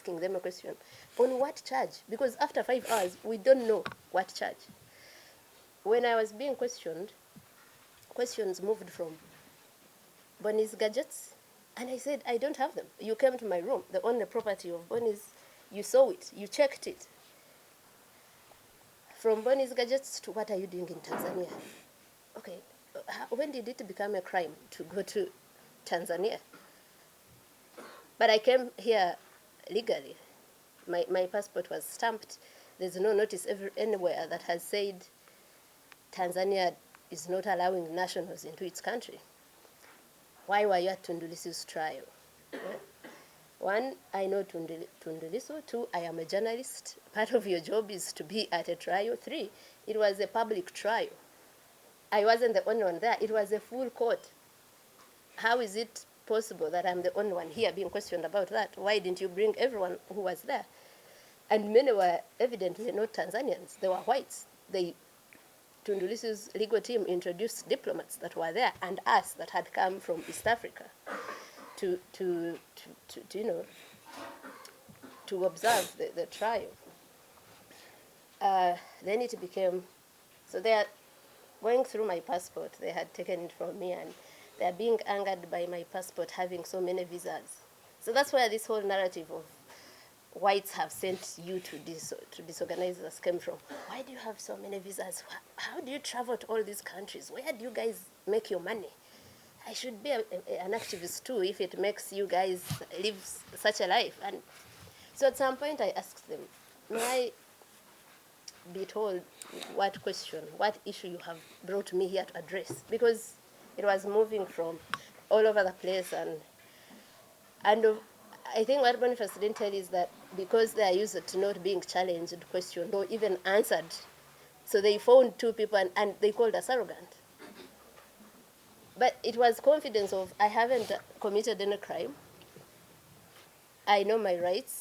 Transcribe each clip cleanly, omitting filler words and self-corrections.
asking them a question. On what charge? Because after 5 hours, we don't know what charge. When I was being questioned, questions moved from Bonnie's gadgets, and I said, I don't have them. You came to my room, the only property of Bonnie's, you saw it, you checked it. From Bonnie's gadgets to what are you doing in Tanzania? Okay, when did it become a crime to go to Tanzania? But I came here legally. My passport was stamped. There's no notice anywhere that has said Tanzania is not allowing nationals into its country. Why were you at Tundu Lissu's trial? One, I know Tundu Lissu. Two, I am a journalist. Part of your job is to be at a trial. Three, it was a public trial. I wasn't the only one there. It was a full court. How is it possible that I'm the only one here being questioned about that? Why didn't you bring everyone who was there? And many were evidently not Tanzanians. They were whites. Tundu Lissu's legal team introduced diplomats that were there and us that had come from East Africa to observe the trial. Then it became, so they are going through my passport. They had taken it from me, and they are being angered by my passport having so many visas. So that's where this whole narrative of whites have sent you to disorganize us came from. Why do you have so many visas? How do you travel to all these countries? Where do you guys make your money? I should be an activist too if it makes you guys live such a life. And so at some point I asked them, may I be told what question, what issue you have brought me here to address? Because it was moving from all over the place, and I think what Boniface didn't tell is that because they are used to not being challenged, questioned, or even answered, so they found two people and they called us arrogant. But it was confidence of, I haven't committed any crime. I know my rights.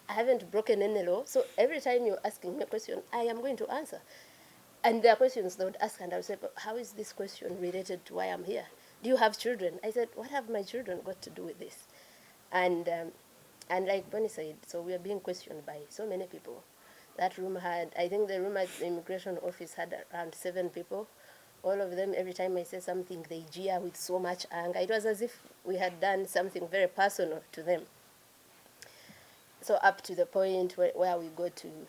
I haven't broken any law. So every time you're asking me a question, I am going to answer. And there are questions they would ask, and I would say, but how is this question related to why I'm here? Do you have children? I said, what have my children got to do with this? And like Bonnie said, so we are being questioned by so many people. That room had, I think the room at the immigration office had around 7 people. All of them, every time I say something, they jeer with so much anger. It was as if we had done something very personal to them. So up to the point where we go to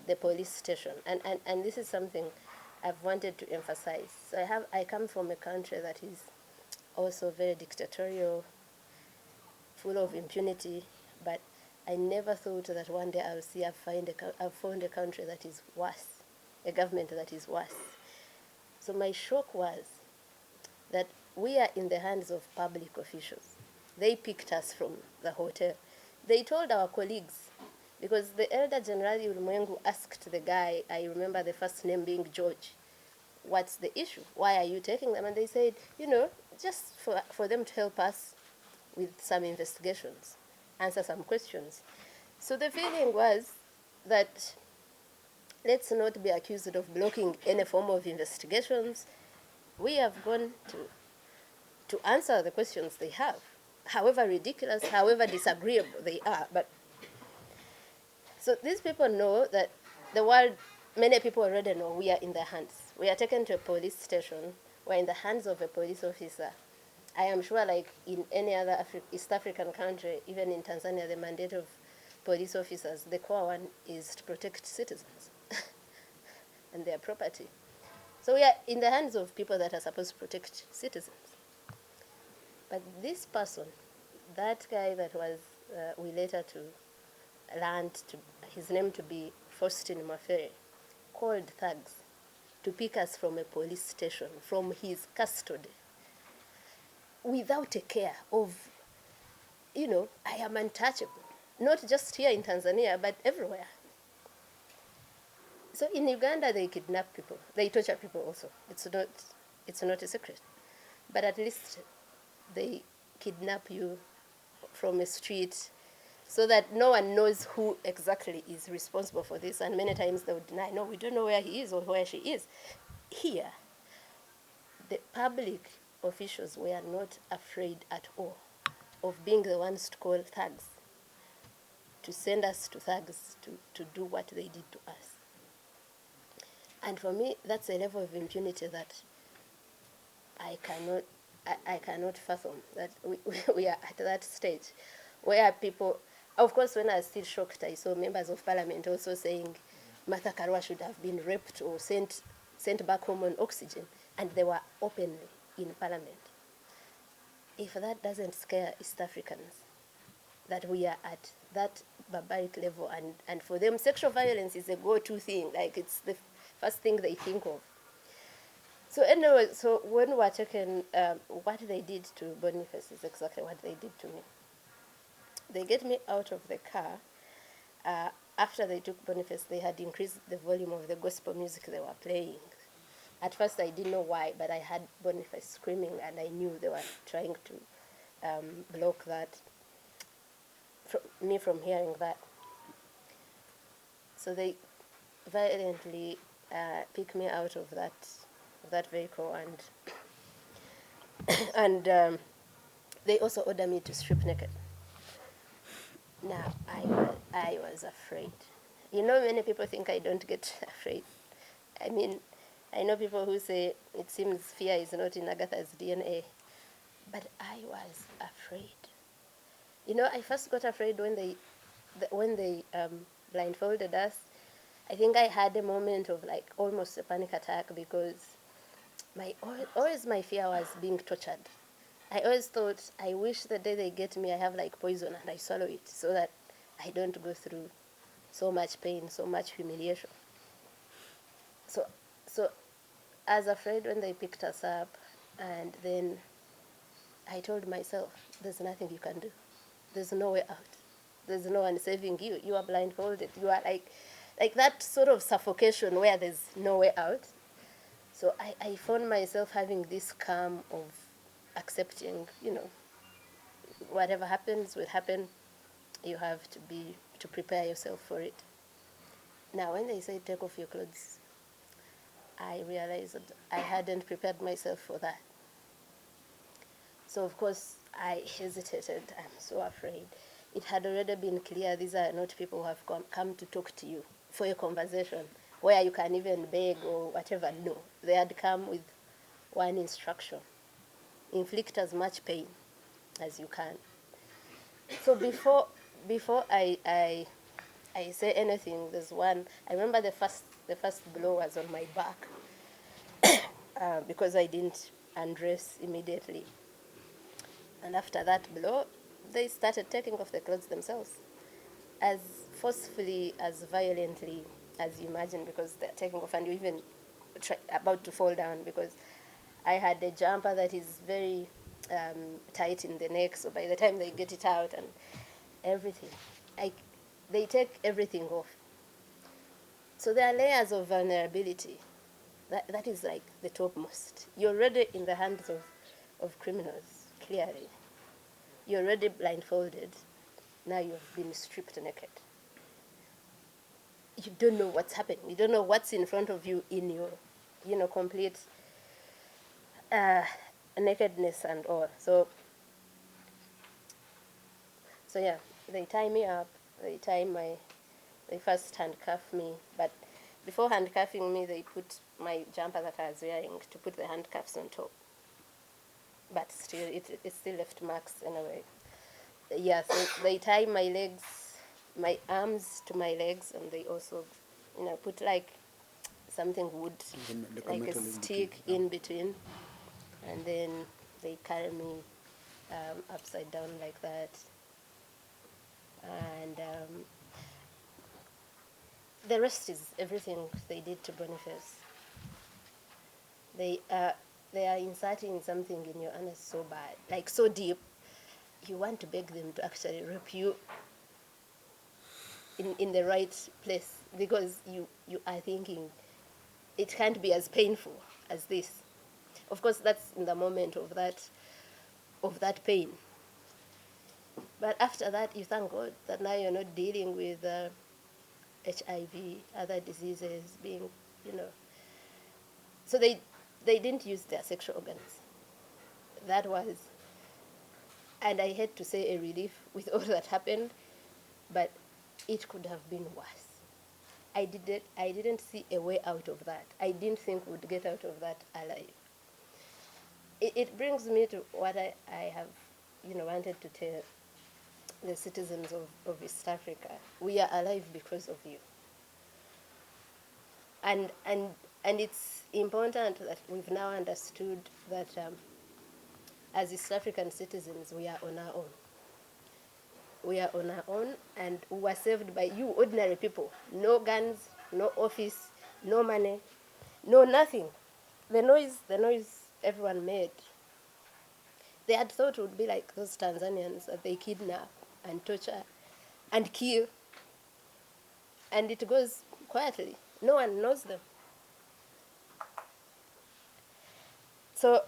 the police station. And this is something I've wanted to emphasize. So I come from a country that is also very dictatorial, full of impunity, but I never thought that one day I've found a country that is worse, a government that is worse. So my shock was that we are in the hands of public officials. They picked us from the hotel. They told our colleagues, because the Elder General Ulimwengu asked the guy, I remember the first name being George, what's the issue? Why are you taking them? And they said, just for them to help us with some investigations, answer some questions. So the feeling was that let's not be accused of blocking any form of investigations. We have gone to answer the questions they have, however ridiculous, however disagreeable they are. But so these people know that the world, many people already know we are in their hands. We are taken to a police station. We're in the hands of a police officer. I am sure, like in any other East African country, even in Tanzania, the mandate of police officers, the core one is to protect citizens and their property. So we are in the hands of people that are supposed to protect citizens. But this person, that guy that was, we later learned his name to be Faustin Mafere, called thugs to pick us from a police station, from his custody, without a care of, I am untouchable. Not just here in Tanzania, but everywhere. So in Uganda, they kidnap people. They torture people also. It's not a secret. But at least they kidnap you from a street so that no one knows who exactly is responsible for this. And many times they would deny, no, we don't know where he is or where she is. Here, the public officials were not afraid at all of being the ones to call thugs. send us to thugs to do what they did to us. And for me, that's a level of impunity that I cannot fathom, that we are at that stage where people, of course, when I was still shocked, I saw members of parliament also saying Martha Karua should have been raped or sent back home on oxygen, and they were openly in parliament. If that doesn't scare East Africans, that we are at that barbaric level, and for them, sexual violence is a go-to thing, like it's the first thing they think of. So anyway, so when we were talking, what they did to Boniface is exactly what they did to me. They get me out of the car. After they took Boniface, they had increased the volume of the gospel music they were playing. At first, I didn't know why, but I had Boniface screaming, and I knew they were trying to block that, me from hearing that. So they violently picked me out of that vehicle, and they also ordered me to strip naked. Now, I was afraid. You know, many people think I don't get afraid. I mean, I know people who say it seems fear is not in Agatha's DNA, but I was afraid. You know, I first got afraid when they blindfolded us. I think I had a moment of like almost a panic attack, because always my fear was being tortured. I always thought, I wish the day they get me, I have like poison and I swallow it, so that I don't go through so much pain, so much humiliation. So I was afraid when they picked us up, and then I told myself, there's nothing you can do. There's no way out. There's no one saving you. You are blindfolded. You are like that sort of suffocation where there's no way out. So I found myself having this calm of accepting, whatever happens will happen. You have to prepare yourself for it. Now, when they say take off your clothes, I realized that I hadn't prepared myself for that. So, of course, I hesitated. I'm so afraid. It had already been clear these are not people who have come to talk to you for a conversation where you can even beg or whatever. No, they had come with one instruction: inflict as much pain as you can. So before I say anything, there's one. I remember the first blow was on my back because I didn't undress immediately. And after that blow, they started taking off the clothes themselves, as forcefully, as violently as you imagine, because they're taking off and you're even about to fall down, because I had a jumper that is very tight in the neck, so by the time they get it out and everything, they take everything off. So there are layers of vulnerability. That is like the topmost. You're already in the hands of criminals, clearly. You're already blindfolded. Now you've been stripped naked. You don't know what's happening. You don't know what's in front of you in your, complete nakedness and all. So yeah, they tie me up. They first handcuff me, but before handcuffing me, they put my jumper that I was wearing to put the handcuffs on top. But still, it still left marks anyway. Yeah, so they tie my arms to my legs, and they also, put like something wood, like a stick in between, and then they carry me upside down like that. And the rest is everything they did to Boniface. They are inserting something in your anus so bad, like so deep, you want to beg them to actually rape you in the right place, because you are thinking it can't be as painful as this. Of course, that's in the moment of that pain. But after that, you thank God that now you're not dealing with HIV, other diseases being, So they didn't use their sexual organs. That was, and I hate to say, a relief with all that happened, but it could have been worse. I didn't see a way out of that. I didn't think we'd get out of that alive. It brings me to what I have, wanted to tell the citizens of East Africa. We are alive because of you. And it's important that we've now understood that as East African citizens, we are on our own. We are on our own, and we were saved by you, ordinary people. No guns, no office, no money, no nothing. The noise everyone made. They had thought it would be like those Tanzanians that they kidnap and torture and kill, and it goes quietly. No one knows them. So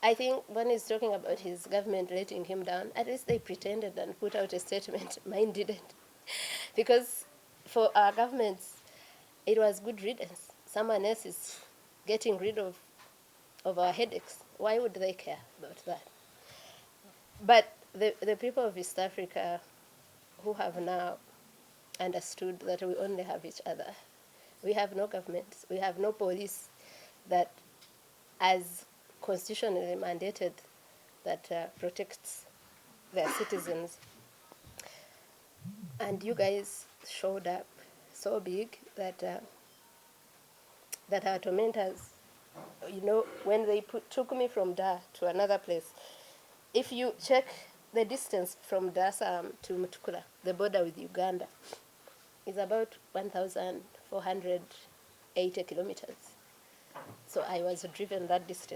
I think when he's talking about his government letting him down, at least they pretended and put out a statement. Mine didn't. Because for our governments, it was good riddance. Someone else is getting rid of our headaches. Why would they care about that? But the people of East Africa who have now understood that we only have each other. We have no government. We have no police that, as constitutionally mandated, that protects their citizens. And you guys showed up so big that that our tormentors, when they took me from Dar to another place, if you check the distance from Dar es Salaam to Mutukula, the border with Uganda, is about 1,480 kilometers. So I was driven that distance.